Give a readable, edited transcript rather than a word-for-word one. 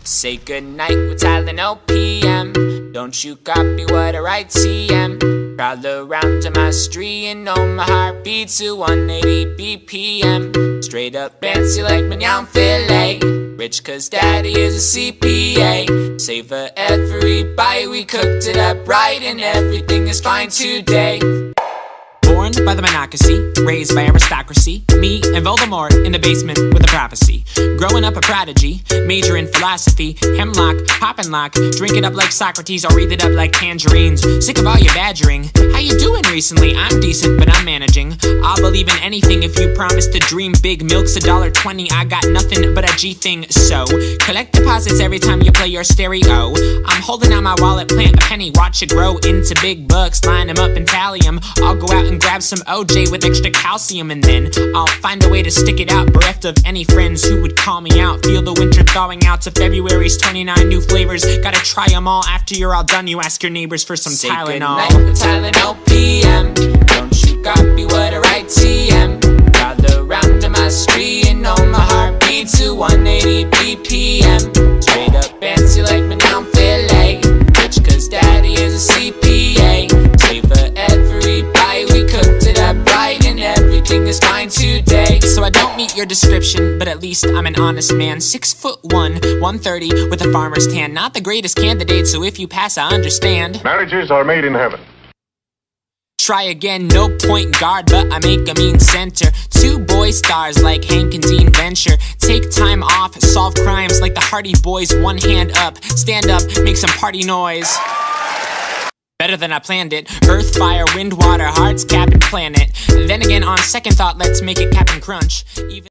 Say goodnight with Tylenol PM. Don't you copy what I write, TM. Prowl around to my street and know my heart beats to 180 BPM. Straight up fancy like mignon filet. Rich cause daddy is a CPA. Save for every bite, we cooked it up right, and everything is fine today. Born by the monocracy, raised by aristocracy. Me and Voldemort in the basement with a prophecy. Growing up a prodigy, major in philosophy. Hemlock, poppin' lock, drink it up like Socrates, I'll read it up like tangerines. Sick of all your badgering. How you doing recently? I'm decent, but I'm managing. I'll believe in anything if you promise to dream big. Milk's $1.20, I got nothing but a G thing. So, collect deposits every time you play your stereo. I'm holding out my wallet, plant a penny, watch it grow into big bucks. Line them up and tally them. I'll go out and grab some OJ with extra calcium, and then I'll find a way to stick it out, bereft of any friends who would call me out. Feel the winter thawing out to February's 29 new flavors. Gotta try them all. After you're all done, you ask your neighbors for some Say Tylenol. Good night with Tylenol PM. Don't you copy what I write, TM. Prowl around to my street and know my heart beats to 180 BPM. Straight up fancy like mignon filet. Rich cause daddy is a CPA. Save for every bite, we cooked it up right, and everything is fine today. So I don't meet your description, but at least I'm an honest man. 6'1", 130 with a farmer's tan. Not the greatest candidate, so if you pass, I understand. Marriages are made in heaven. Try again, no point guard, but I make a mean center. Two boy stars like Hank and Dean Venture. Take time off, solve crimes like the Hardy Boys. One hand up, stand up, make some party noise. Better than I planned it. Earth, fire, wind, water, hearts, Captain Planet. Then again, on second thought, let's make it Captain Crunch. Even